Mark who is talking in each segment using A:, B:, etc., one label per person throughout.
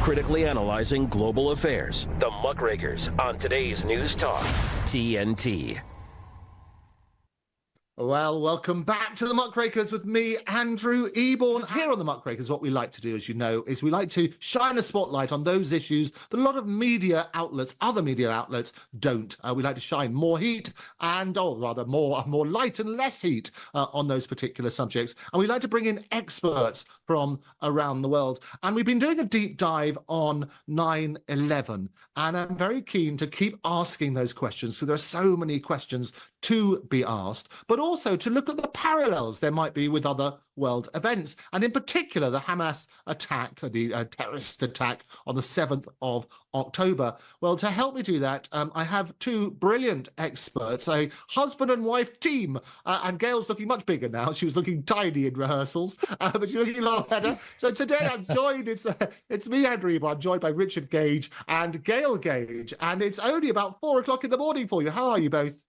A: critically analyzing global affairs. The Muckrakers on today's News Talk, TNT.
B: Well, welcome back to the Muckrakers with me, Andrew Eborn. Here on the Muckrakers, what we like to do, as you know, is we like to shine a spotlight on those issues that a lot of media outlets, other media outlets, don't. We like to shine more heat and, or rather, more light and less heat on those particular subjects. And we like to bring in experts from around the world. And we've been doing a deep dive on 9/11. And I'm very keen to keep asking those questions, because there are so many questions to be asked, but also to look at the parallels there might be with other world events, and in particular the Hamas attack, the terrorist attack on the 7th of October. Well, to help me do that, I have two brilliant experts, a husband and wife team, and Gail's looking much bigger now. She was looking tiny in rehearsals, but she's looking a lot better. So today I'm joined, it's me, Andrew Eborn. I'm joined by Richard Gage and Gail Gage, and it's only about 4 o'clock in the morning for you. How are you both?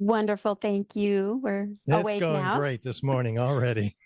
C: Wonderful, thank you. We're awake now.
D: It's going great this morning already.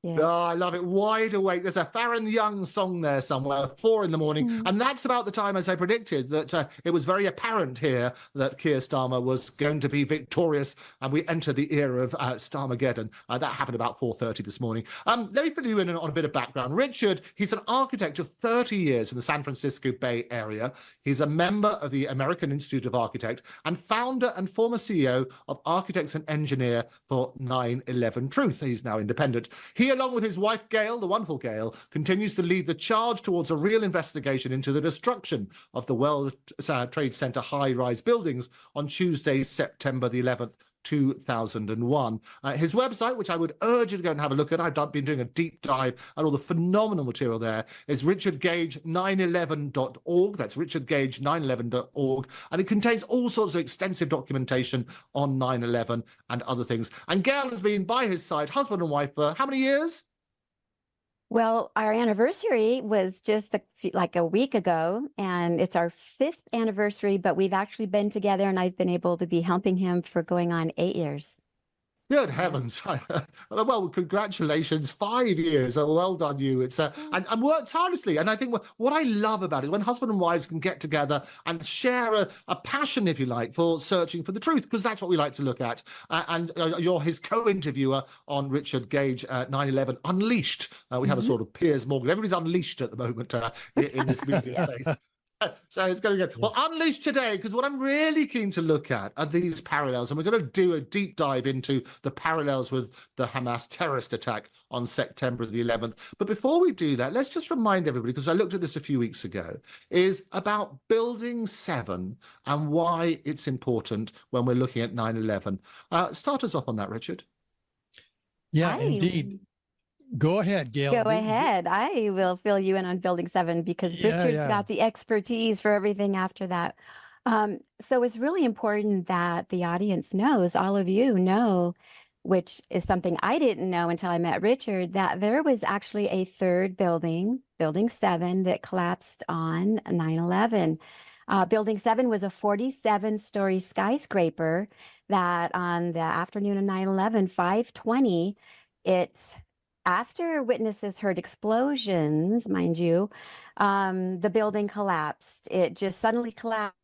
C: Yeah.
B: Oh, I love it. Wide awake. There's a Farron Young song there somewhere, 4 in the morning. And that's about the time, as I predicted, that it was very apparent here that Keir Starmer was going to be victorious. And we enter the era of Starmageddon. That happened about 4:30 this morning. Let me fill you in on a bit of background. Richard, he's an architect of 30 years in the San Francisco Bay Area. He's a member of the American Institute of Architects and founder and former CEO of Architects and Engineer for 9/11 Truth. He's now independent. He, along with his wife, Gail, the wonderful Gail, continues to lead the charge towards a real investigation into the destruction of the World Trade Center high-rise buildings on Tuesday, September the 11th, 2001. His website, which I would urge you to go and have a look at, I've been doing a deep dive at all the phenomenal material there, is richardgage911.org. That's richardgage911.org. And it contains all sorts of extensive documentation on 9/11 and other things. And Gail has been by his side, husband and wife, for how many years?
C: Well, our anniversary was just like a week ago, and it's our 5th anniversary, but we've actually been together, and I've been able to be helping him for going on 8 years.
B: Good heavens. Well, congratulations. 5 years. Well done, you. It's and worked tirelessly. And I think what I love about it is when husband and wives can get together and share a passion, if you like, for searching for the truth, because that's what we like to look at. And you're his co-interviewer on Richard Gage 9/11 Unleashed. We have a sort of Piers Morgan. Everybody's unleashed at the moment in this media space. So it's going to go. Well, Unleashed today, because what I'm really keen to look at are these parallels, and we're going to do a deep dive into the parallels with the Hamas terrorist attack on September the 11th. But before we do that, let's just remind everybody, because I looked at this a few weeks ago, is about Building 7 and why it's important when we're looking at 9/11. Start us off on that, Richard.
D: Yeah, indeed. Go ahead, Gail.
C: Go ahead. I will fill you in on Building 7 because Richard's got the expertise for everything after that. So it's really important that the audience knows, all of you know, which is something I didn't know until I met Richard, that there was actually a third building, Building 7, that collapsed on 9/11. Building 7 was a 47-story skyscraper that on the afternoon of 9/11, 5:20, after witnesses heard explosions, mind you, the building collapsed. It just suddenly collapsed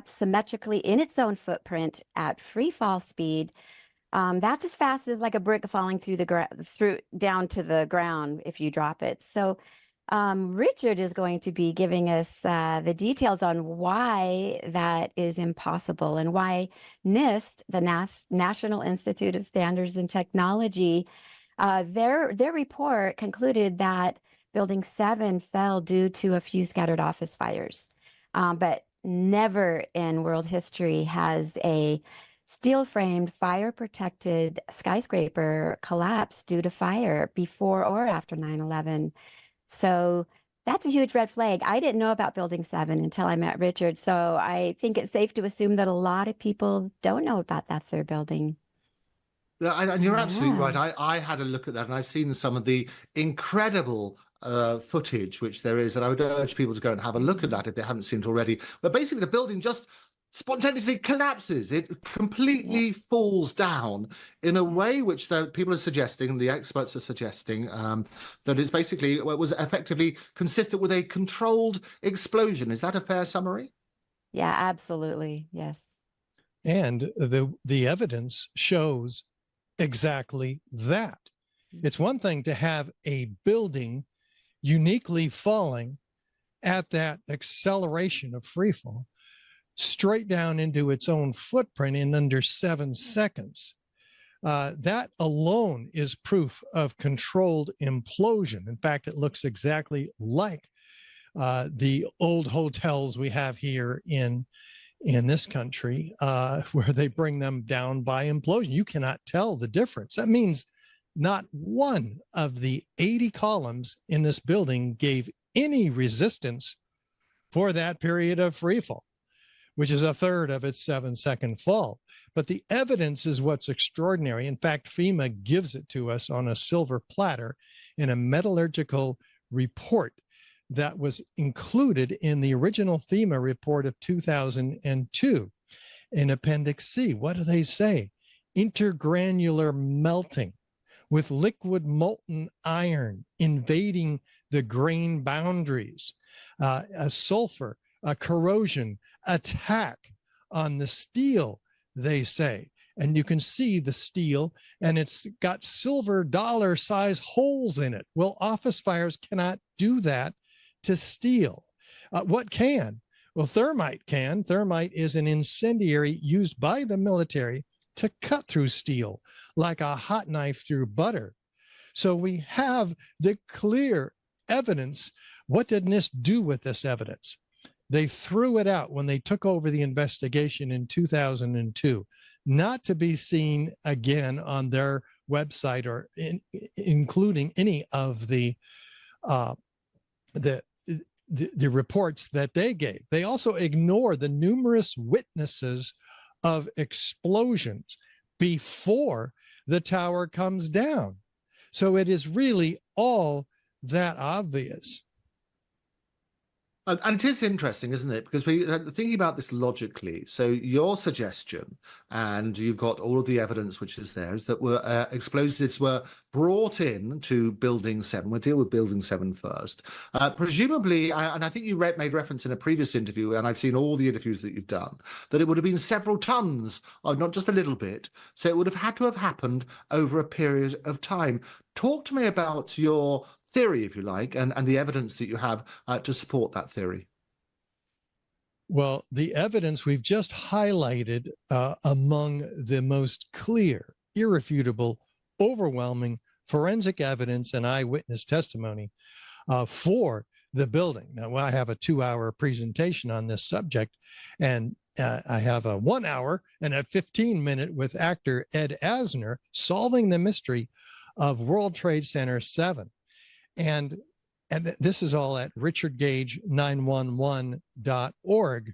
C: symmetrically in its own footprint at free fall speed. That's as fast as like a brick falling through down to the ground if you drop it. So Richard is going to be giving us the details on why that is impossible and why NIST, the National Institute of Standards and Technology, their report concluded that Building 7 fell due to a few scattered office fires. But never in world history has a steel-framed, fire-protected skyscraper collapsed due to fire before or after 9/11. So that's a huge red flag. I didn't know about Building 7 until I met Richard. So I think it's safe to assume that a lot of people don't know about that third building.
B: Yeah, and you're absolutely right. I had a look at that, and I've seen some of the incredible footage which there is, and I would urge people to go and have a look at that if they haven't seen it already. But basically, the building just spontaneously collapses. It completely falls down in a way which the people are suggesting, the experts are suggesting, that it's basically, well, it was effectively consistent with a controlled explosion. Is that a fair summary?
C: Yeah, absolutely. Yes.
D: And the evidence shows exactly that. It's one thing to have a building uniquely falling at that acceleration of freefall straight down into its own footprint in under 7 seconds. That alone is proof of controlled implosion. In fact, it looks exactly like the old hotels we have here in this country, where they bring them down by implosion. You cannot tell the difference. That means not one of the 80 columns in this building gave any resistance for that period of freefall, which is a third of its 7-second fall. But the evidence is what's extraordinary. In fact, FEMA gives it to us on a silver platter in a metallurgical report that was included in the original FEMA report of 2002 in Appendix C. What do they say? Intergranular melting with liquid molten iron invading the grain boundaries, a sulfur, a corrosion attack on the steel, they say. And you can see the steel, and it's got silver dollar size holes in it. Well, office fires cannot do that to steel. What can? Well, thermite can. Thermite is an incendiary used by the military to cut through steel like a hot knife through butter. So we have the clear evidence. What did NIST do with this evidence? They threw it out when they took over the investigation in 2002, not to be seen again on their website or including any of the reports that they gave. They also ignore the numerous witnesses of explosions before the tower comes down. So it is really all that obvious.
B: And it is interesting, isn't it? Because we're thinking about this logically. So your suggestion, and you've got all of the evidence which is there, is that explosives were brought in to Building 7. We'll deal with Building 7 first. Presumably, and I think you made reference in a previous interview, and I've seen all the interviews that you've done, that it would have been several tons, not just a little bit. So it would have had to have happened over a period of time. Talk to me about your theory, if you like, and the evidence that you have to support that theory.
D: Well, the evidence we've just highlighted among the most clear, irrefutable, overwhelming forensic evidence and eyewitness testimony for the building. Now, I have a 2-hour presentation on this subject, and I have a 1 hour and a 15-minute with actor Ed Asner solving the mystery of World Trade Center 7. And this is all at richardgage911.org,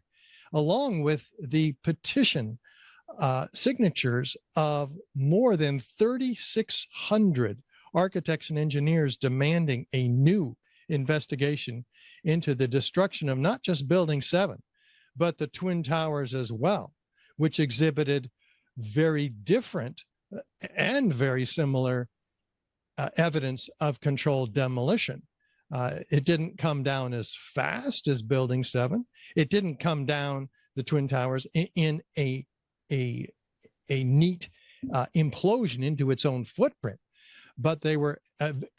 D: along with the petition signatures of more than 3,600 architects and engineers demanding a new investigation into the destruction of not just Building 7, but the Twin Towers as well, which exhibited very different and very similar evidence of controlled demolition. It didn't come down as fast as Building 7. It didn't come down the Twin Towers in a neat implosion into its own footprint. But they were,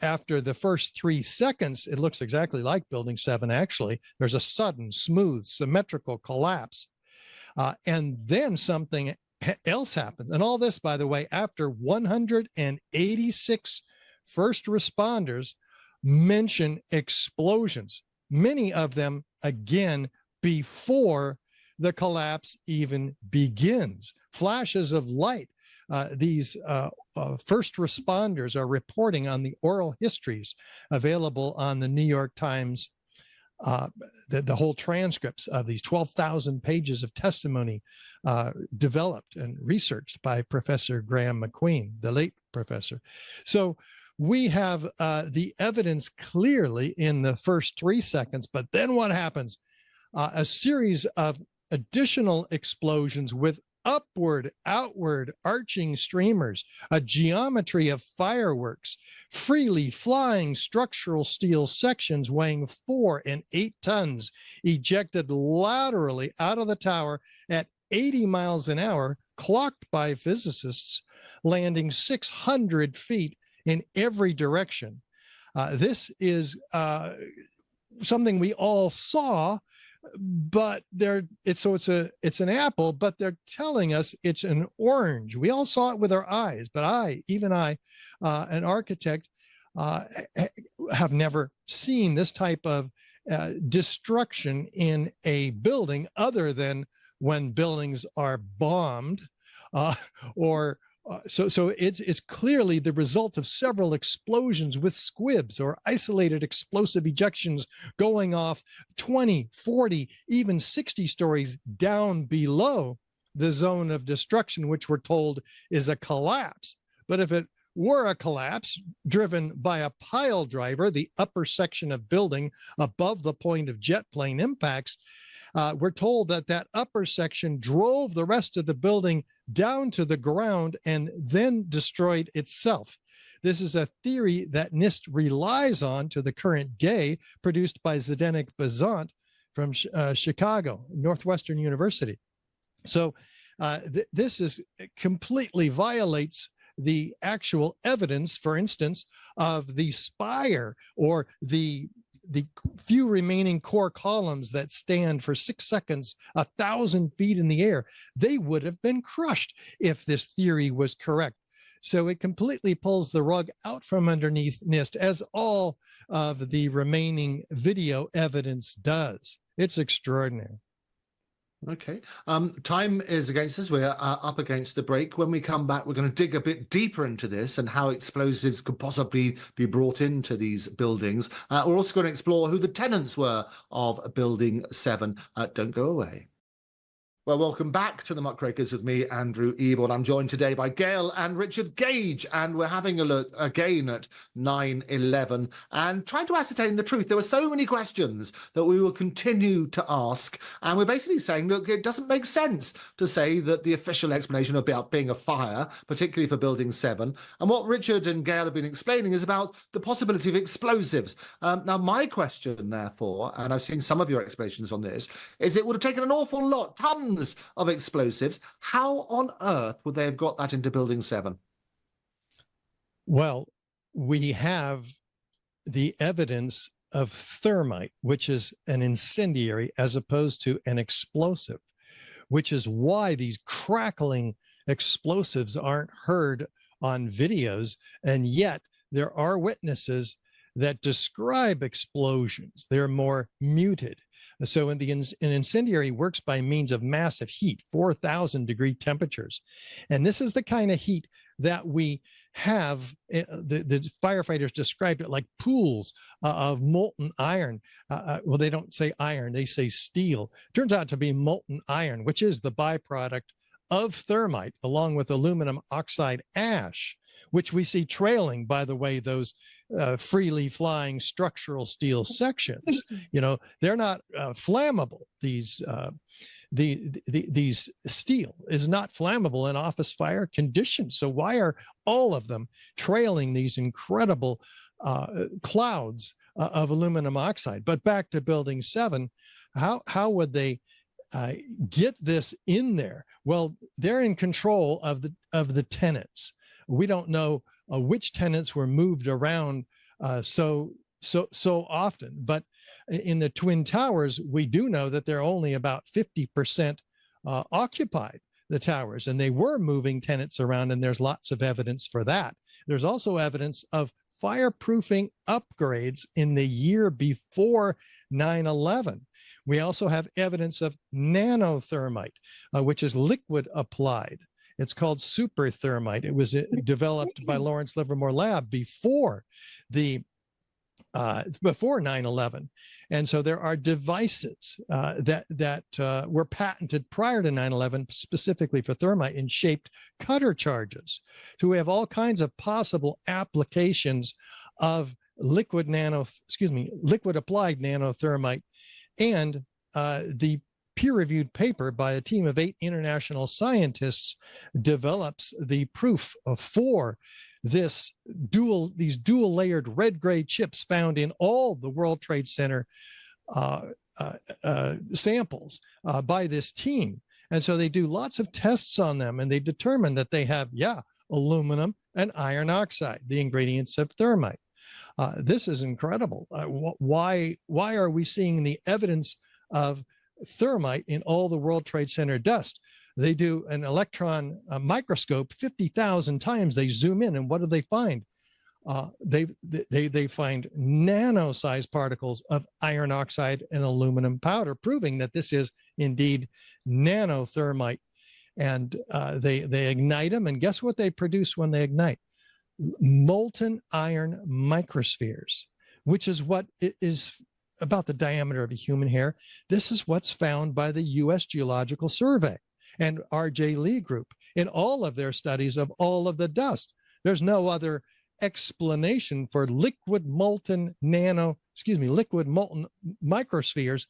D: after the first 3 seconds, it looks exactly like Building 7, actually. There's a sudden, smooth, symmetrical collapse. And then something else happens. And all this, by the way, after 186 first responders mention explosions, many of them, again, before the collapse even begins. Flashes of light. These first responders are reporting on the oral histories available on the New York Times, the whole transcripts of these 12,000 pages of testimony developed and researched by Professor Graham McQueen, the late professor. So we have the evidence clearly in the first 3 seconds, but then what happens? A series of additional explosions with upward, outward, arching streamers, a geometry of fireworks, freely flying structural steel sections weighing 4 and 8 tons, ejected laterally out of the tower at 80 miles an hour, clocked by physicists, landing 600 feet in every direction. This is something we all saw, but it's an apple, but they're telling us it's an orange. We all saw it with our eyes, but I, an architect, have never seen this type of destruction in a building other than when buildings are bombed so it's clearly the result of several explosions with squibs or isolated explosive ejections going off 20, 40, even 60 stories down below the zone of destruction, which we're told is a collapse. But if it were a collapse driven by a pile driver, the upper section of building above the point of jet plane impacts, we're told that upper section drove the rest of the building down to the ground and then destroyed itself. This is a theory that NIST relies on to the current day, produced by Zdenek Bazant from Chicago, Northwestern University. So this is completely violates the actual evidence, for instance, of the spire or the few remaining core columns that stand for 6 seconds, 1,000 feet in the air. They would have been crushed if this theory was correct. So it completely pulls the rug out from underneath NIST, as all of the remaining video evidence does. It's extraordinary.
B: Okay. Time is against us. We're up against the break. When we come back, we're going to dig a bit deeper into this and how explosives could possibly be brought into these buildings. We're also going to explore who the tenants were of Building 7. Don't go away. Well, welcome back to the Muckrakers with me, Andrew Eborn. I'm joined today by Gail and Richard Gage, and we're having a look again at 9/11 and trying to ascertain the truth. There were so many questions that we will continue to ask, and we're basically saying, look, it doesn't make sense to say that the official explanation about being a fire, particularly for Building 7, and what Richard and Gail have been explaining is about the possibility of explosives. Now, my question, therefore, and I've seen some of your explanations on this, is it would have taken an awful lot, tons of explosives. How on earth would they have got that into Building 7?
D: Well, we have the evidence of thermite, which is an incendiary as opposed to an explosive, which is why these crackling explosives aren't heard on videos. And yet there are witnesses that describe explosions. They're more muted. So an incendiary works by means of massive heat, 4,000 degree temperatures. And this is the kind of heat that we have. The firefighters described it like pools of molten iron. Well, they don't say iron, they say steel. Turns out to be molten iron, which is the byproduct of thermite, along with aluminum oxide ash, which we see trailing, by the way, those freely flying structural steel sections. You know, they're not flammable. These steel is not flammable in office fire conditions. So why are all of them trailing these incredible clouds of aluminum oxide? But back to Building 7, how would they get this in there? Well, they're in control of the tenants. We don't know which tenants were moved around so often, but in the Twin Towers, we do know that they're only about 50% occupied, the towers, and they were moving tenants around, and there's lots of evidence for that. There's also evidence of fireproofing upgrades in the year before 9/11. We also have evidence of nanothermite, which is liquid applied. It's called super thermite. It was developed by Lawrence Livermore Lab before 9/11. And so there are devices that were patented prior to 9/11 specifically for thermite in shaped cutter charges. So we have all kinds of possible applications of liquid applied nanothermite. And the peer-reviewed paper by a team of 8 international scientists develops the proof for these dual layered red-gray chips found in all the World Trade Center samples by this team. And so they do lots of tests on them, and they determine that they have, aluminum and iron oxide, the ingredients of thermite. This is incredible. Why are we seeing the evidence of thermite in all the World Trade Center dust? They do an electron microscope 50,000 times. They zoom in, and what do they find? They find nano-sized particles of iron oxide and aluminum powder, proving that this is indeed nanothermite. And they ignite them, and guess what they produce when they ignite? Molten iron microspheres, which is what is about the diameter of a human hair. This is what's found by the U.S. Geological Survey and R.J. Lee Group in all of their studies of all of the dust. There's no other explanation for liquid molten microspheres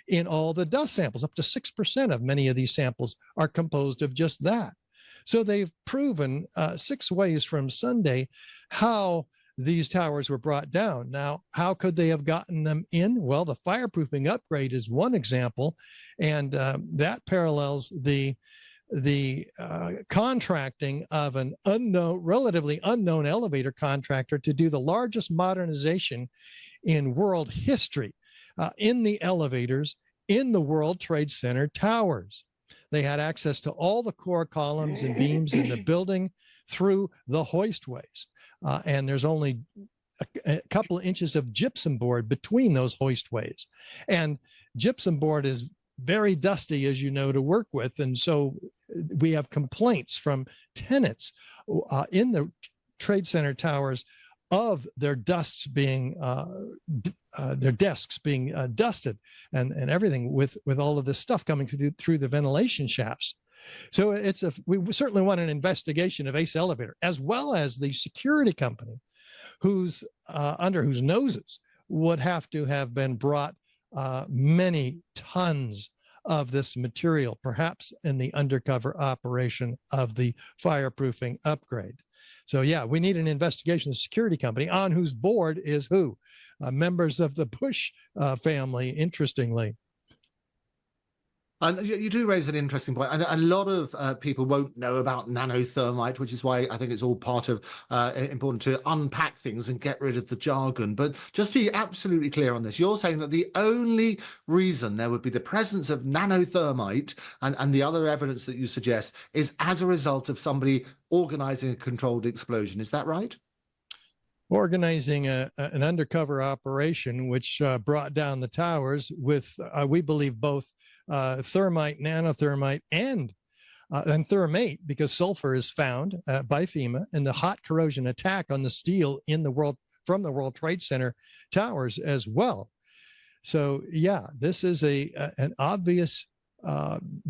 D: in all the dust samples. Up to 6% of many of these samples are composed of just that. So they've proven 6 ways from Sunday how these towers were brought down. Now, how could they have gotten them in? Well, the fireproofing upgrade is one example, and that parallels the contracting of an relatively unknown elevator contractor to do the largest modernization in world history in the elevators in the World Trade Center towers. They had access to all the core columns and beams in the building through the hoistways. And there's only a couple of inches of gypsum board between those hoistways. And gypsum board is very dusty, as you know, to work with. And so we have complaints from tenants in the Trade Center towers of their desks being dusted and everything with all of this stuff coming through the ventilation shafts. So we certainly want an investigation of Ace Elevator, as well as the security company under whose noses would have to have been brought many tons of this material, perhaps in the undercover operation of the fireproofing upgrade. So we need an investigation of the security company, on whose board is who? Members of the Bush family, interestingly.
B: And you do raise an interesting point. And a lot of people won't know about nanothermite, which is why I think it's all part of important to unpack things and get rid of the jargon. But just to be absolutely clear on this, you're saying that the only reason there would be the presence of nanothermite and the other evidence that you suggest is as a result of somebody organizing a controlled explosion. Is that right?
D: Organizing an undercover operation which brought down the towers with, we believe, both thermite, nanothermite, and thermate, because sulfur is found by FEMA in the hot corrosion attack on the steel from the World Trade Center towers as well. So this is an obvious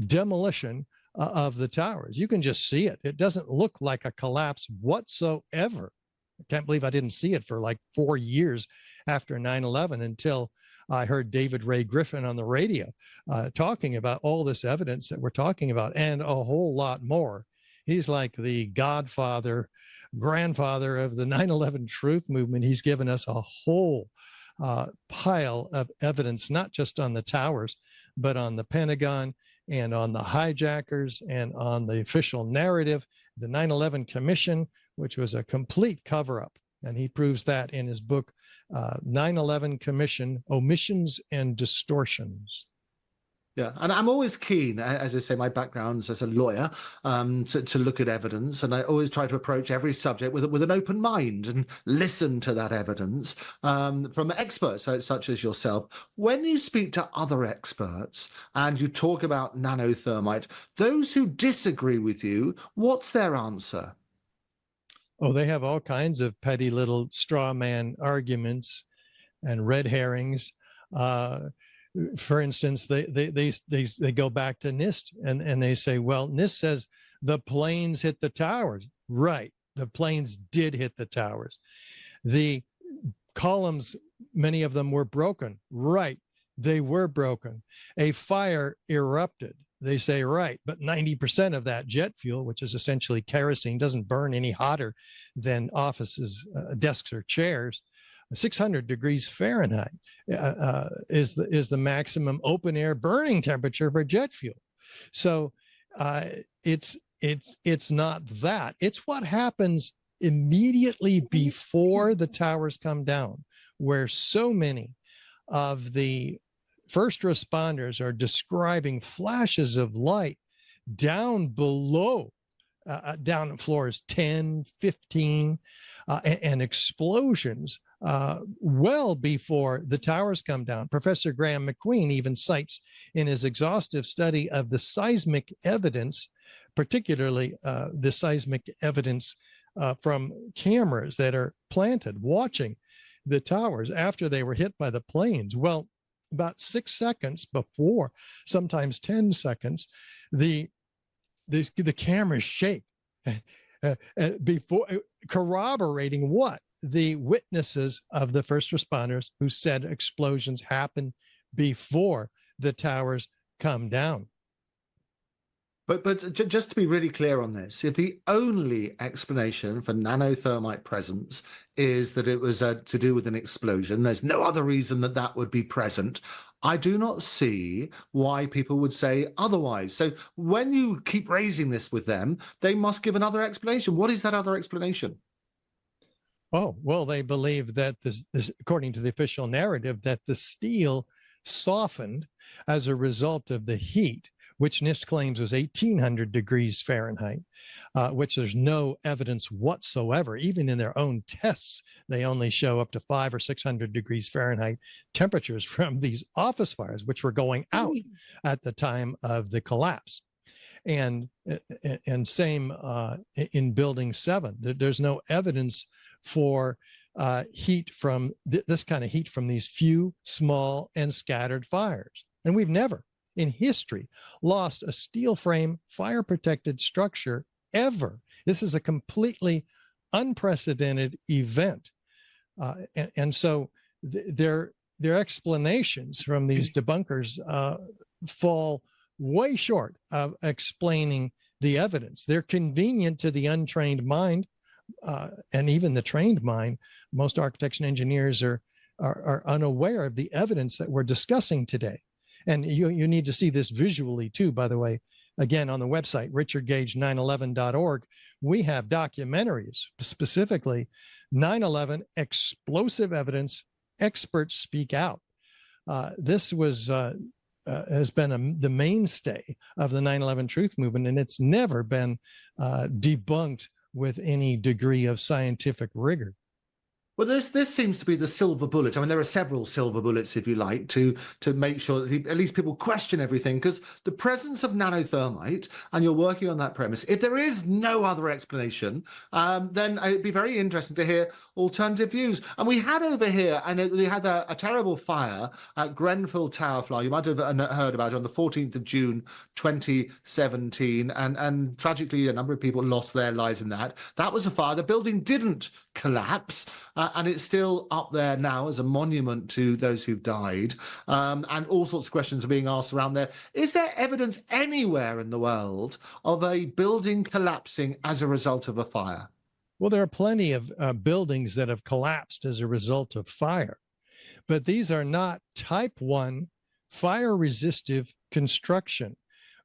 D: demolition of the towers. You can just see it. It doesn't look like a collapse whatsoever. I can't believe I didn't see it for like 4 years after 9/11 until I heard David Ray Griffin on the radio talking about all this evidence that we're talking about and a whole lot more. He's like the grandfather of the 9/11 truth movement. He's given us a whole pile of evidence, not just on the towers, but on the Pentagon and on the hijackers and on the official narrative, the 9/11 Commission, which was a complete cover-up. And he proves that in his book, 9/11 Commission, Omissions and Distortions.
B: Yeah, and I'm always keen, as I say, my background's as a lawyer, to look at evidence, and I always try to approach every subject with an open mind and listen to that evidence from experts such as yourself. When you speak to other experts and you talk about nanothermite, those who disagree with you, what's their answer?
D: Oh, they have all kinds of petty little straw man arguments and red herrings. For instance, they go back to NIST and they say, well, NIST says the planes hit the towers. Right. The planes did hit the towers. The columns, many of them were broken. Right. they were broken. A fire erupted. They say, right, but 90% of that jet fuel, which is essentially kerosene, doesn't burn any hotter than offices, desks, or chairs. 600 degrees Fahrenheit is the maximum open air burning temperature for jet fuel. So it's not that. It's what happens immediately before the towers come down, where so many of the first responders are describing flashes of light down below, down at floors 10, 15, and explosions well before the towers come down. Professor Graham McQueen even cites in his exhaustive study of the seismic evidence, particularly the seismic evidence from cameras that are planted watching the towers after they were hit by the planes. Well, about 6 seconds before, sometimes 10 seconds, the cameras shake before corroborating what the witnesses of the first responders who said explosions happen before the towers come down.
B: But just to be really clear on this, if the only explanation for nanothermite presence is that it was to do with an explosion, there's no other reason that that would be present, I do not see why people would say otherwise. So when you keep raising this with them, they must give another explanation. What is that other explanation?
D: Oh, well, they believe that this, according to the official narrative, that the steel softened as a result of the heat, which NIST claims was 1,800 degrees Fahrenheit, which there's no evidence whatsoever. Even in their own tests, they only show up to 500 or 600 degrees Fahrenheit temperatures from these office fires, which were going out at the time of the collapse. And same in Building 7. There's no evidence for heat from this kind of heat from these few small and scattered fires. And we've never in history lost a steel frame fire protected structure ever. This is a completely unprecedented event. And so their explanations from these debunkers fall way short of explaining the evidence. They're convenient to the untrained mind, and even the trained mind. Most architects and engineers are unaware of the evidence that we're discussing today. And you need to see this visually too, by the way. Again, on the website, richardgage911.org, we have documentaries, specifically 9/11 explosive evidence, experts speak out. This was has been the mainstay of the 9/11 truth movement, and it's never been debunked with any degree of scientific rigor.
B: Well, this seems to be the silver bullet. I mean, there are several silver bullets, if you like, to make sure that at least people question everything, because the presence of nanothermite, and you're working on that premise, if there is no other explanation, then it'd be very interesting to hear alternative views. And we had over here, and we had a terrible fire at Grenfell Tower Fly. You might have heard about it on the 14th of June, 2017. And tragically, a number of people lost their lives in that. That was a fire. The building didn't collapse, and it's still up there now as a monument to those who've died. And all sorts of questions are being asked around there. Is there evidence anywhere in the world of a building collapsing as a result of a fire?
D: Well, there are plenty of buildings that have collapsed as a result of fire, but these are not type 1 fire resistive construction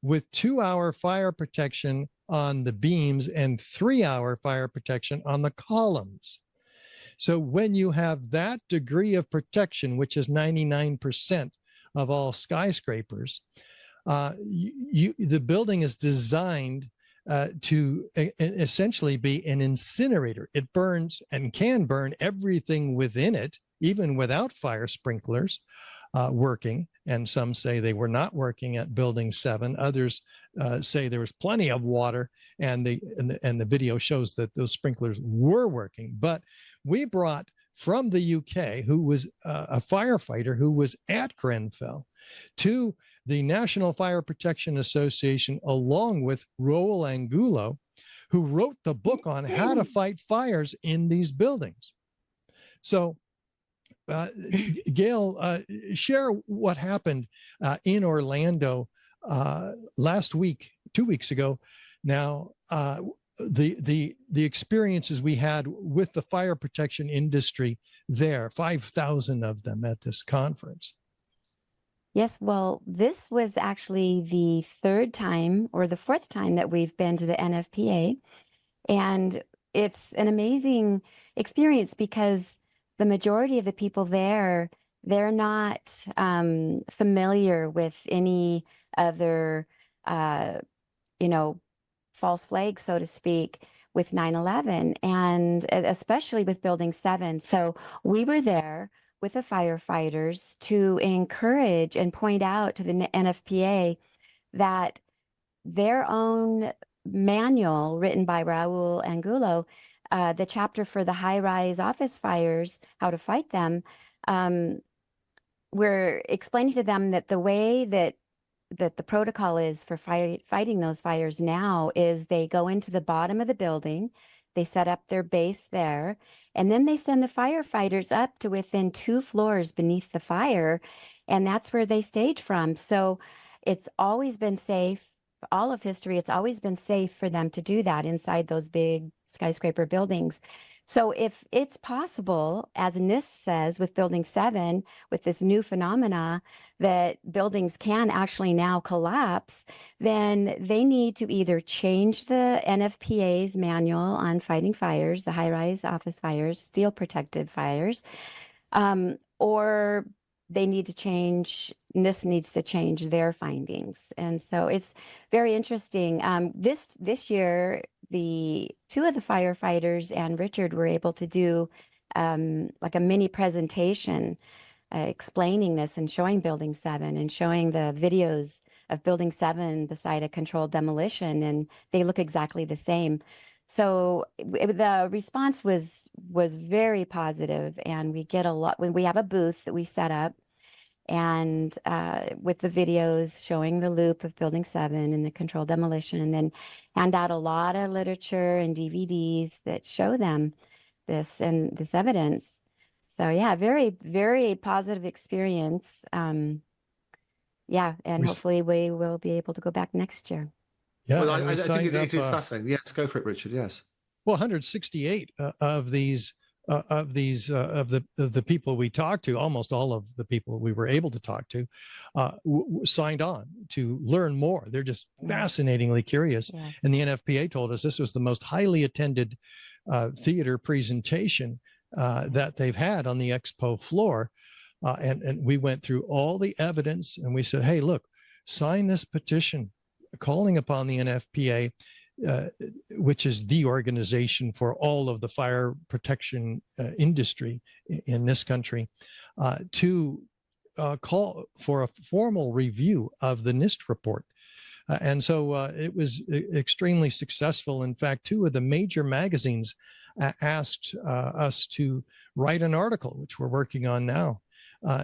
D: with 2-hour fire protection on the beams and 3-hour fire protection on the columns. So when you have that degree of protection, which is 99% of all skyscrapers, the building is designed to essentially be an incinerator. It burns and can burn everything within it, even without fire sprinklers working. And some say they were not working at Building 7. Others say there was plenty of water, and the video shows that those sprinklers were working. But we brought from the UK, who was a firefighter who was at Grenfell, to the National Fire Protection Association, along with Raul Angulo, who wrote the book on how to fight fires in these buildings. So Gail, share what happened in Orlando last week, 2 weeks ago. Now, the experiences we had with the fire protection industry there, 5,000 of them at this conference.
C: Yes, well, this was actually the third time or the fourth time that we've been to the NFPA. And it's an amazing experience because the majority of the people there, they're not familiar with any other, false flag, so to speak, with 9/11, and especially with Building 7. So we were there with the firefighters to encourage and point out to the NFPA that their own manual written by Raul Angulo, the chapter for the high-rise office fires, how to fight them, we're explaining to them that the way that the protocol is for fighting those fires now is they go into the bottom of the building, they set up their base there, and then they send the firefighters up to within 2 floors beneath the fire, and that's where they stage from. So it's always been safe, all of history, it's always been safe for them to do that inside those big skyscraper buildings. So if it's possible, as NIST says, with Building 7, with this new phenomena that buildings can actually now collapse, then they need to either change the NFPA's manual on fighting fires, the high-rise office fires, steel protected fires, or they need to change, NIST needs to change their findings. And so it's very interesting. This year, the 2 of the firefighters and Richard were able to do like a mini presentation explaining this and showing Building 7 and showing the videos of Building 7 beside a controlled demolition, and they look exactly the same. So the response was very positive, and we get a lot when we have a booth that we set up, and with the videos showing the loop of Building 7 and the controlled demolition, and then hand out a lot of literature and DVDs that show them this and this evidence. So yeah, very, very positive experience. And hopefully we will be able to go back next year.
B: Yeah, well, I think it is fascinating. Yes, go for it, Richard. Yes.
D: Well, 168 of the people we talked to, almost all of the people we were able to talk to, signed on to learn more. They're just fascinatingly curious. Yeah. And the NFPA told us this was the most highly attended theater presentation that they've had on the expo floor. And we went through all the evidence, and we said, hey, look, sign this petition calling upon the NFPA, which is the organization for all of the fire protection industry in this country, to call for a formal review of the NIST report. And so it was extremely successful. In fact, 2 of the major magazines asked us to write an article, which we're working on now,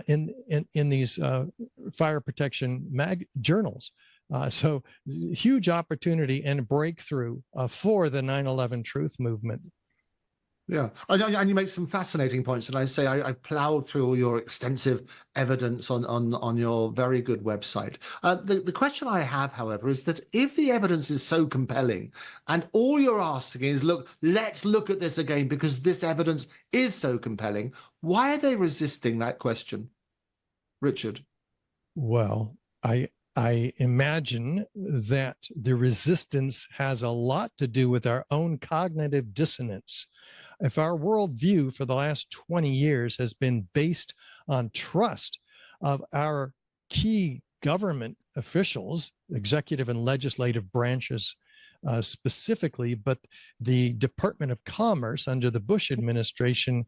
D: in these fire protection journals. So huge opportunity and breakthrough for the 9/11 truth movement.
B: Yeah, and you make some fascinating points, and I say I've plowed through all your extensive evidence on your very good website. The question I have, however, is that if the evidence is so compelling, and all you're asking is, look, let's look at this again because this evidence is so compelling, why are they resisting that question, Richard?
D: Well, I imagine that the resistance has a lot to do with our own cognitive dissonance. If our worldview for the last 20 years has been based on trust of our key government officials, executive and legislative branches specifically, but the Department of Commerce under the Bush administration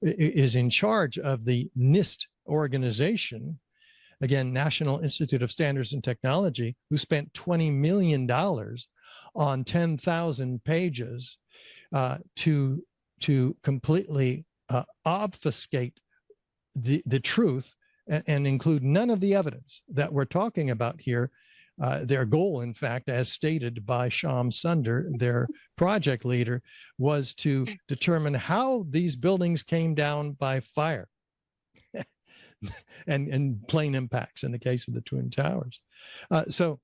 D: is in charge of the NIST organization, again, National Institute of Standards and Technology, who spent $20 million on 10,000 pages to completely obfuscate the truth and include none of the evidence that we're talking about here. Their goal, in fact, as stated by Sham Sunder, their project leader, was to determine how these buildings came down by fire. and plane impacts in the case of the Twin Towers. So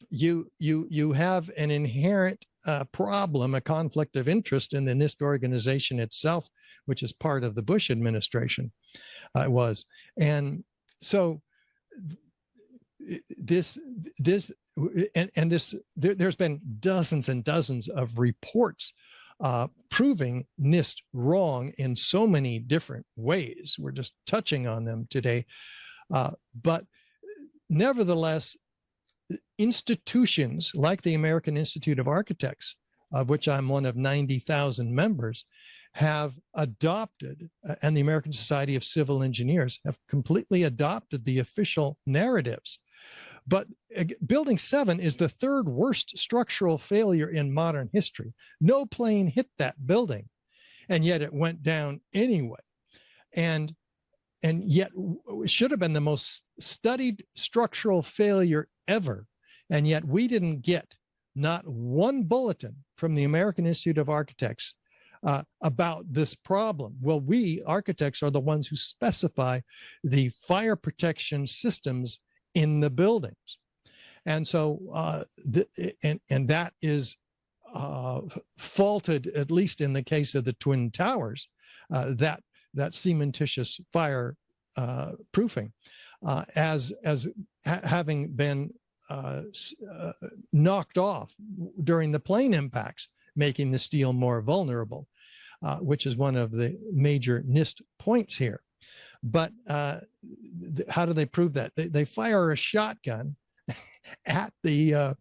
D: you have an inherent problem, a conflict of interest in the NIST organization itself, which is part of the Bush administration. And so there's been dozens and dozens of reports proving NIST wrong in so many different ways. We're just touching on them today. But nevertheless, institutions like the American Institute of Architects, of which I'm one of 90,000 members, have adopted, and the American Society of Civil Engineers have completely adopted the official narratives. But Building 7 is the third worst structural failure in modern history. No plane hit that building, and yet it went down anyway. And yet it should have been the most studied structural failure ever. And yet we didn't get not one bulletin from the American Institute of Architects about this problem. Well, we architects are the ones who specify the fire protection systems in the buildings. And so, and that is faulted, at least in the case of the Twin Towers, that cementitious fire proofing as having been knocked off during the plane impacts, making the steel more vulnerable, which is one of the major NIST points here. But how do they prove that? They fire a shotgun at the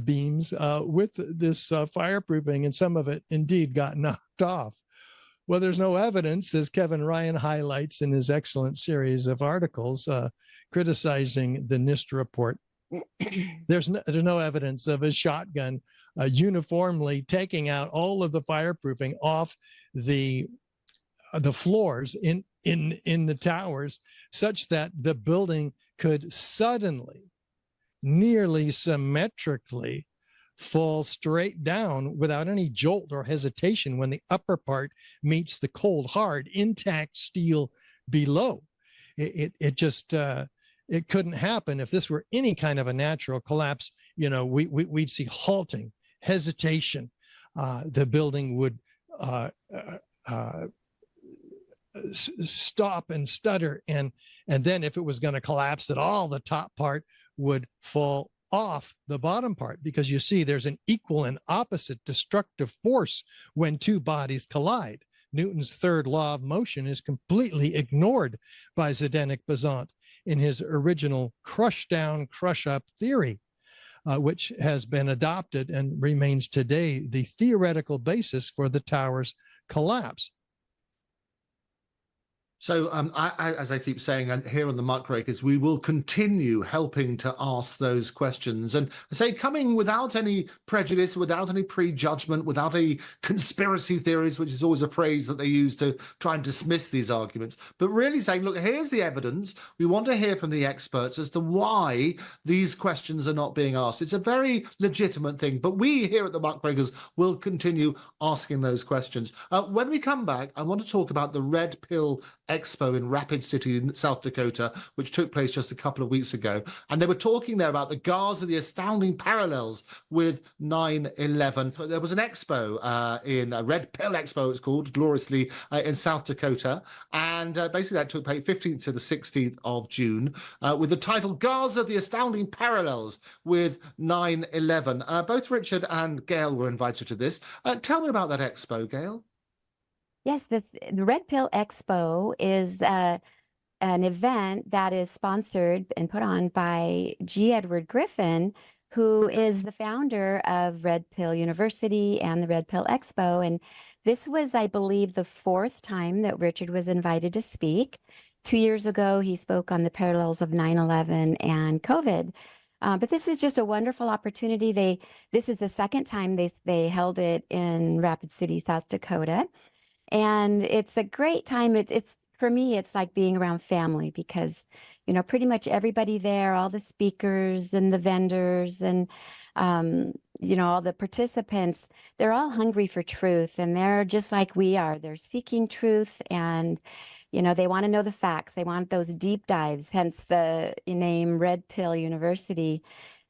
D: beams with this fireproofing, and some of it indeed got knocked off. Well, there's no evidence, as Kevin Ryan highlights in his excellent series of articles criticizing the NIST report. There's no evidence of a shotgun uniformly taking out all of the fireproofing off the floors in the towers, such that the building could suddenly, nearly symmetrically, fall straight down without any jolt or hesitation when the upper part meets the cold, hard, intact steel below. It just it couldn't happen. If this were any kind of a natural collapse, we'd see halting, hesitation. The building would stop and stutter, and then if it was going to collapse at all, the top part would fall off the bottom part, because you see there's an equal and opposite destructive force when two bodies collide. Newton's third law of motion is completely ignored by Zdeněk Bezant in his original crush down, crush up theory, which has been adopted and remains today the theoretical basis for the tower's collapse.
B: So as I keep saying, and here on the Muckrakers, we will continue helping to ask those questions, and I say coming without any prejudice, without any prejudgment, without any conspiracy theories, which is always a phrase that they use to try and dismiss these arguments, but really saying, look, here's the evidence. We want to hear from the experts as to why these questions are not being asked. It's a very legitimate thing, but we here at the Muckrakers will continue asking those questions. When we come back, I want to talk about the Red Pill Expo in Rapid City in South Dakota, which took place just a couple of weeks ago. And they were talking there about the Gaza, the astounding parallels with 9/11. So there was an expo in Red Pill Expo, it's called, gloriously, in South Dakota. And basically that took place 15th to the 16th of June with the title Gaza, the astounding parallels with 9/11. Both Richard and Gail were invited to this. Tell me about that expo, Gail.
C: Yes, the Red Pill Expo is an event that is sponsored and put on by G. Edward Griffin, who is the founder of Red Pill University and the Red Pill Expo. And this was, I believe, the fourth time that Richard was invited to speak. 2 years ago, he spoke on the parallels of 9/11 and COVID. But this is just a wonderful opportunity. This is the second time they held it in Rapid City, South Dakota. And it's a great time. It's for me, it's like being around family, because, pretty much everybody there, all the speakers and the vendors and, all the participants, they're all hungry for truth, and they're just like we are. They're seeking truth, and They want to know the facts. They want those deep dives, hence the name Red Pill University.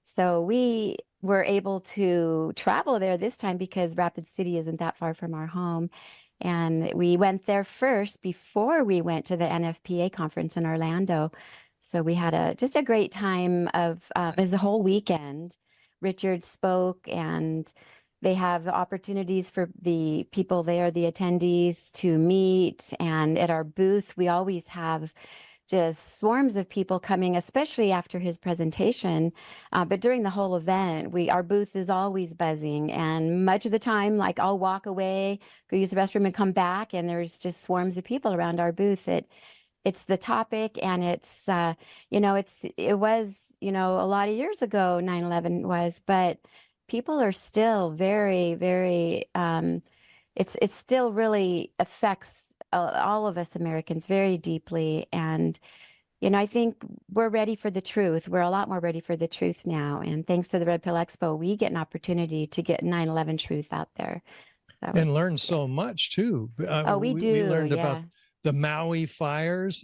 C: So we were able to travel there this time because Rapid City isn't that far from our home. And we went there first before we went to the NFPA conference in Orlando. So we had just a great time it was a whole weekend. Richard spoke, and they have opportunities for the people there, the attendees, to meet. And at our booth, we always have just swarms of people coming, especially after his presentation. But during the whole event, our booth is always buzzing. And much of the time, like, I'll walk away, go use the restroom, and come back, and there's just swarms of people around our booth. It's the topic, and it was, a lot of years ago, 9/11 was, but people are still very, very, it still really affects all of us Americans very deeply. And, I think we're ready for the truth. We're a lot more ready for the truth now. And thanks to the Red Pill Expo, we get an opportunity to get 9/11 truth out there.
D: And learn so much too.
C: We do.
D: We learned about the Maui fires,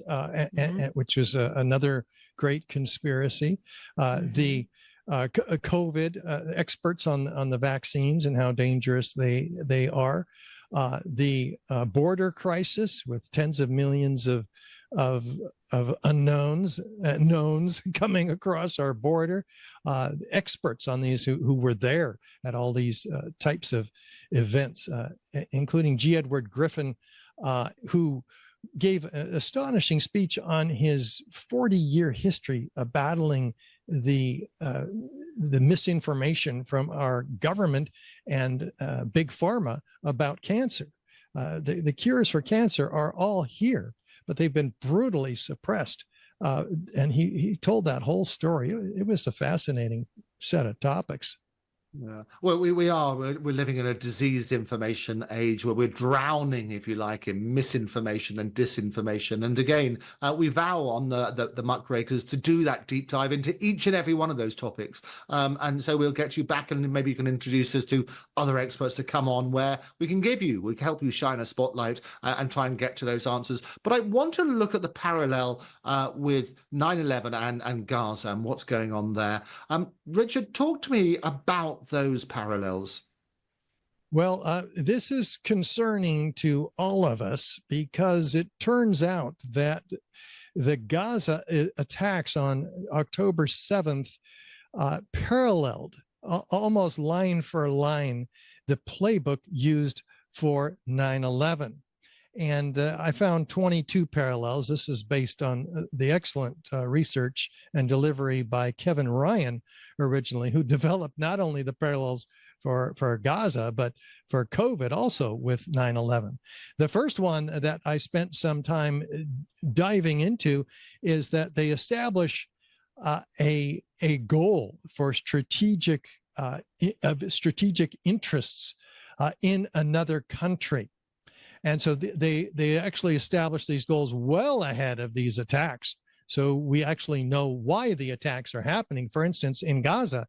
D: which was another great conspiracy. The COVID experts on the vaccines and how dangerous they are. The border crisis with tens of millions of knowns coming across our border. Experts on these who were there at all these types of events, including G. Edward Griffin, who gave an astonishing speech on his 40-year history of battling the misinformation from our government and big pharma about cancer. The cures for cancer are all here, but they've been brutally suppressed. And he told that whole story. It was a fascinating set of topics.
B: Yeah. Well, we're living in a diseased information age where we're drowning, if you like, in misinformation and disinformation. And again, we vow on the Muckrakers to do that deep dive into each and every one of those topics. And so we'll get you back, and maybe you can introduce us to other experts to come on where we can help you shine a spotlight and try and get to those answers. But I want to look at the parallel with 9/11 and Gaza and what's going on there. Richard, talk to me about those parallels.
D: Well, this is concerning to all of us because it turns out that the Gaza attacks on October 7th paralleled almost line for line the playbook used for 9/11. And I found 22 parallels. This is based on the excellent research and delivery by Kevin Ryan originally, who developed not only the parallels for Gaza, but for COVID also with 9/11. The first one that I spent some time diving into is that they establish a goal for strategic interests in another country. And so they actually established these goals well ahead of these attacks. So we actually know why the attacks are happening. For instance, in Gaza,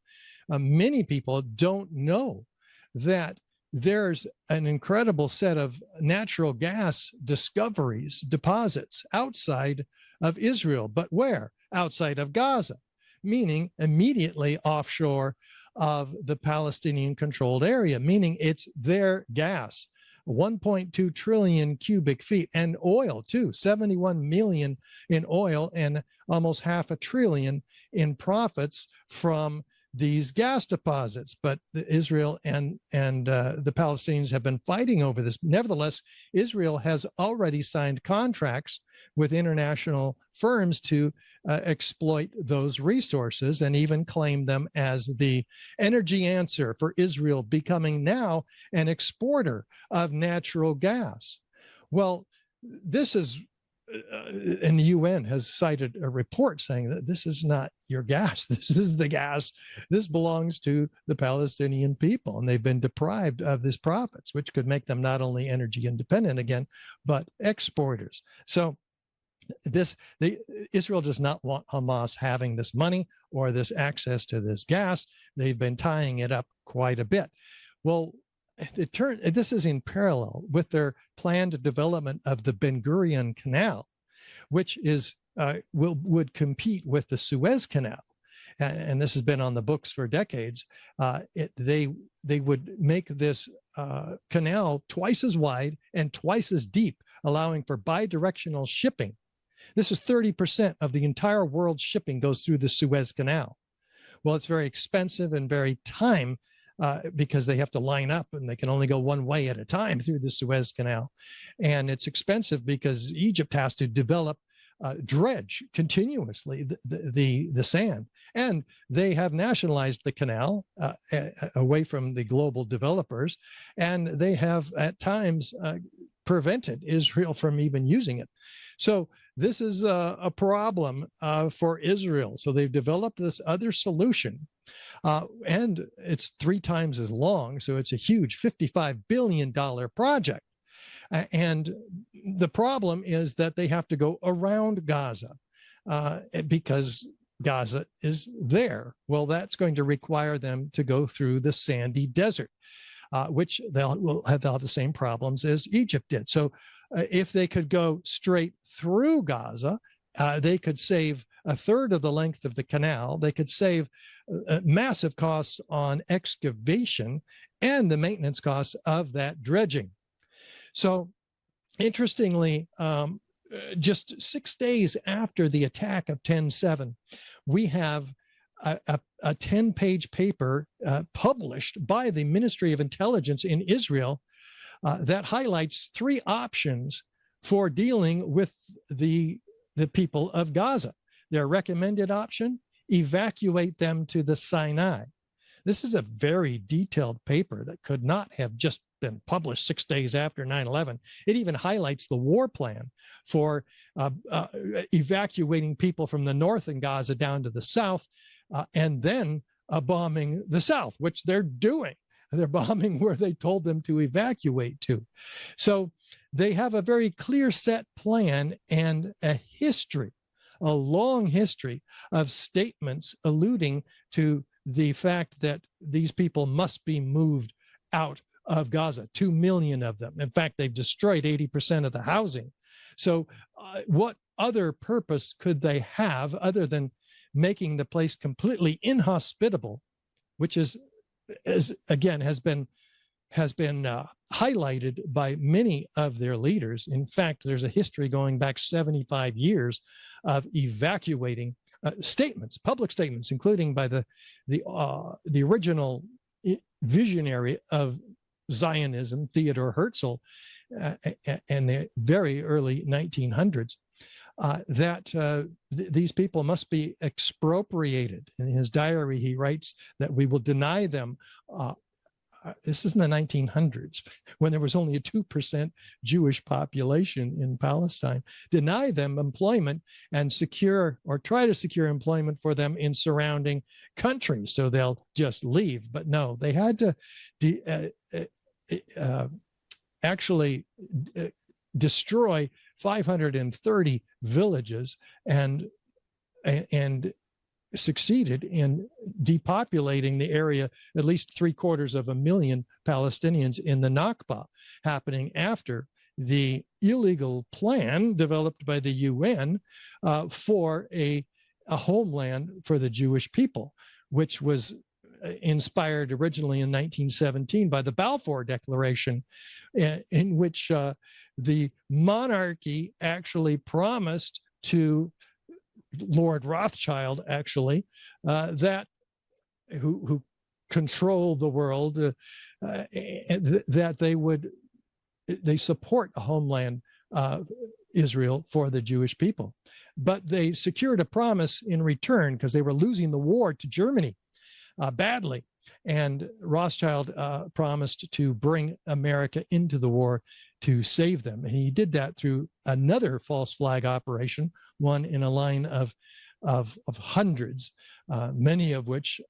D: many people don't know that there's an incredible set of natural gas deposits outside of Israel. But where? Outside of Gaza, meaning immediately offshore of the Palestinian-controlled area, meaning it's their gas. 1.2 trillion cubic feet, and oil too, 71 million in oil and almost $500 billion in profits from these gas deposits. But Israel and the Palestinians have been fighting over this. Nevertheless, Israel has already signed contracts with international firms to exploit those resources and even claim them as the energy answer for Israel becoming now an exporter of natural gas. Well, this is and the UN has cited a report saying that this is not your gas. This is the gas. This belongs to the Palestinian people, and they've been deprived of these profits, which could make them not only energy independent again, but exporters. So Israel does not want Hamas having this money or this access to this gas. They've been tying it up quite a bit. Well, this is in parallel with their planned development of the Ben Gurion Canal, which would compete with the Suez Canal. And this has been on the books for decades. They would make this canal twice as wide and twice as deep, allowing for bi-directional shipping. This is 30% of the entire world's shipping goes through the Suez Canal. Well, it's very expensive and very time because they have to line up and they can only go one way at a time through the Suez Canal. And it's expensive because Egypt has to develop dredge continuously the sand, and they have nationalized the canal away from the global developers, and they have at times prevented Israel from even using it. So this is a problem for Israel. So they've developed this other solution, and it's 3 times as long. So it's a huge $55 billion project. And the problem is that they have to go around Gaza because Gaza is there. Well, that's going to require them to go through the sandy desert, which they'll have the same problems as Egypt did. So if they could go straight through Gaza, they could save a third of the length of the canal. They could save massive costs on excavation and the maintenance costs of that dredging. So interestingly, just 6 days after the attack of 10/7, we have a 10-page paper published by the Ministry of Intelligence in Israel that highlights 3 options for dealing with the people of Gaza. Their recommended option: evacuate them to the Sinai. This is a very detailed paper that could not have just been published 6 days after 9/11. It even highlights the war plan for evacuating people from the north in Gaza down to the south, and then bombing the south, which they're doing. They're bombing where they told them to evacuate to. So they have a very clear set plan and a history, a long history of statements alluding to the fact that these people must be moved out of Gaza, 2 million of them. In fact, they've destroyed 80% of the housing. So what other purpose could they have other than making the place completely inhospitable, which is again has been highlighted by many of their leaders. In fact, there's a history going back 75 years of evacuating statements, public statements, including by the original visionary of Zionism, Theodore Herzl, in the very early 1900s, that these people must be expropriated. In his diary, he writes that we will deny them. This is in the 1900s, when there was only a 2% Jewish population in Palestine. Deny them employment and secure or try to secure employment for them in surrounding countries, so they'll just leave. But no, they had to actually destroy 530 villages and succeeded in depopulating the area, at least 750,000 Palestinians in the Nakba, happening after the illegal plan developed by the UN for a homeland for the Jewish people, which was inspired originally in 1917 by the Balfour Declaration, in which the monarchy actually promised to Lord Rothschild, actually, that who control the world, that they support a homeland, Israel, for the Jewish people. But they secured a promise in return because they were losing the war to Germany badly. And Rothschild promised to bring America into the war to save them. And he did that through another false flag operation, one in a line of hundreds, many of which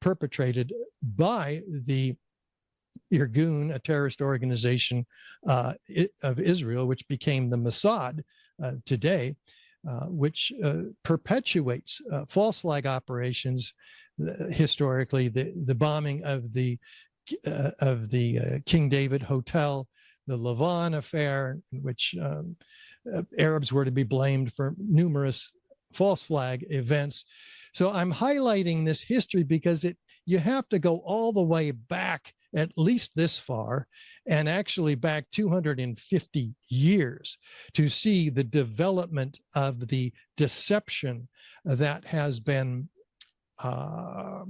D: perpetrated by the Irgun, a terrorist organization of Israel, which became the Mossad today, which perpetuates false flag operations. Historically, the bombing of the King David Hotel, the Lavon affair, in which Arabs were to be blamed for numerous false flag events. So I'm highlighting this history because you have to go all the way back at least this far, and actually back 250 years to see the development of the deception that has been a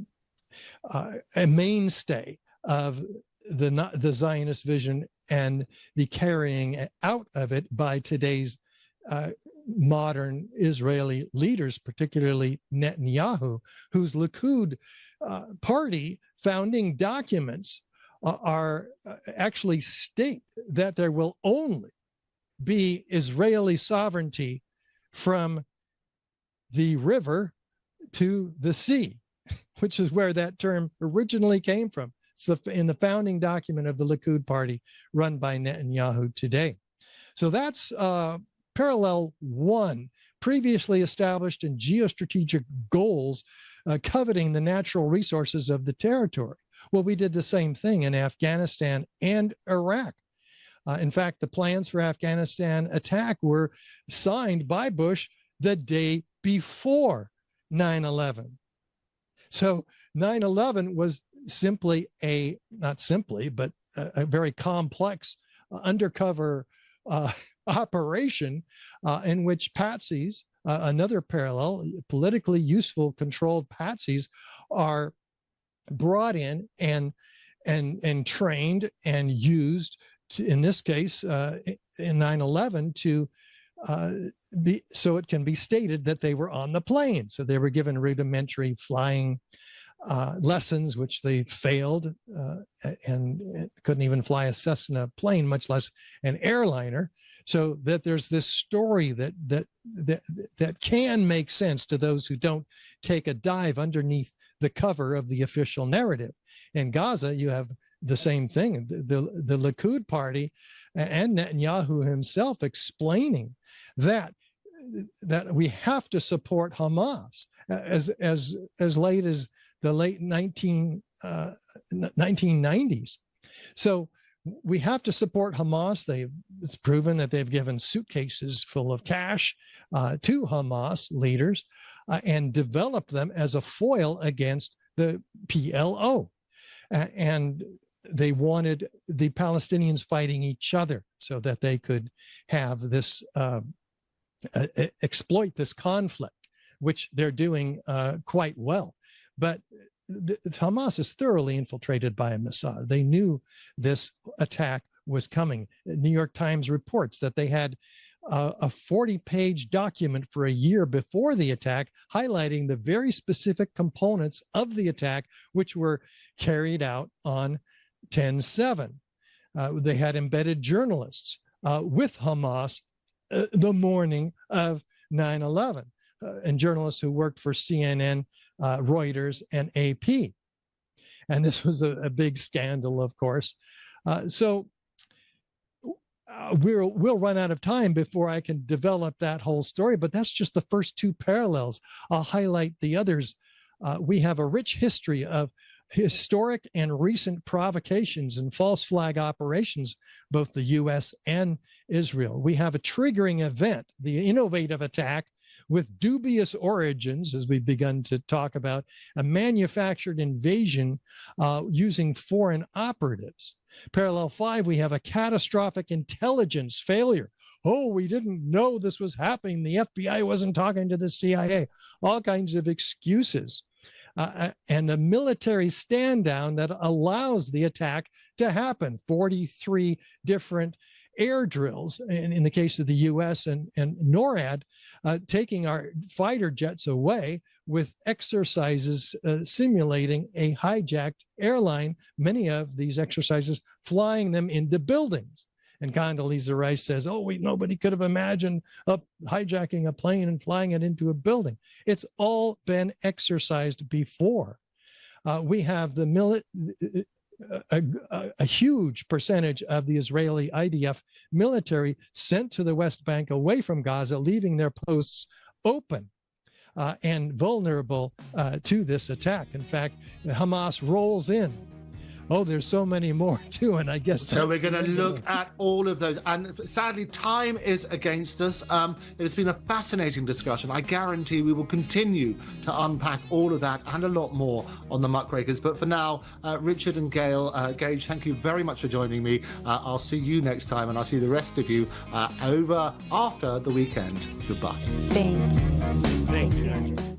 D: mainstay of the Zionist vision and the carrying out of it by today's modern Israeli leaders, particularly Netanyahu, whose Likud party founding documents are actually state that there will only be Israeli sovereignty from the river to the sea, which is where that term originally came from. It's in the founding document of the Likud party run by Netanyahu today. So that's parallel one, previously established in geostrategic goals, coveting the natural resources of the territory. Well, we did the same thing in Afghanistan and Iraq. In fact, the plans for Afghanistan attack were signed by Bush the day before 9/11. So 9/11 was simply not simply, but a very complex undercover operation in which patsies, another parallel, politically useful controlled patsies, are brought in and trained and used to, in this case, in 9/11 to so it can be stated that they were on the plane. So they were given rudimentary flying lessons, which they failed and couldn't even fly a Cessna plane, much less an airliner. So that there's this story that can make sense to those who don't take a dive underneath the cover of the official narrative. In Gaza, you have the same thing. The Likud party and Netanyahu himself explaining that we have to support Hamas as late as the late 1990s. So we have to support Hamas. It's proven that they've given suitcases full of cash to Hamas leaders and developed them as a foil against the PLO. And they wanted the Palestinians fighting each other so that they could have this exploit this conflict, which they're doing quite well. But Hamas is thoroughly infiltrated by Mossad. They knew this attack was coming. The New York Times reports that they had a 40-page document for a year before the attack, highlighting the very specific components of the attack, which were carried out on 10/7. They had embedded journalists with Hamas the morning of 9/11. And journalists who worked for CNN, Reuters, and AP. And this was a big scandal, of course. So we'll run out of time before I can develop that whole story, but that's just the first two parallels. I'll highlight the others. We have a rich history of historic and recent provocations and false flag operations, both the U.S. and Israel. We have a triggering event, the innovative attack with dubious origins, as we've begun to talk about, a manufactured invasion using foreign operatives. Parallel 5, we have a catastrophic intelligence failure. Oh, we didn't know this was happening. The FBI wasn't talking to the CIA. All kinds of excuses. And a military stand down that allows the attack to happen. 43 different air drills in the case of the U.S. and NORAD, taking our fighter jets away with exercises simulating a hijacked airline, many of these exercises flying them into buildings. And Condoleezza Rice says, nobody could have imagined hijacking a plane and flying it into a building. It's all been exercised before. We have a huge percentage of the Israeli IDF military sent to the West Bank away from Gaza, leaving their posts open and vulnerable to this attack. In fact, Hamas rolls in oh, there's so many more too. And I guess
B: so. We're
D: that's
B: going to
D: the end of
B: look at all of those. And sadly, time is against us. It's been a fascinating discussion. I guarantee we will continue to unpack all of that and a lot more on the Muckrakers. But for now, Richard and Gail, Gage, thank you very much for joining me. I'll see you next time, and I'll see the rest of you over after the weekend. Goodbye.
C: Thanks.
D: Thank you.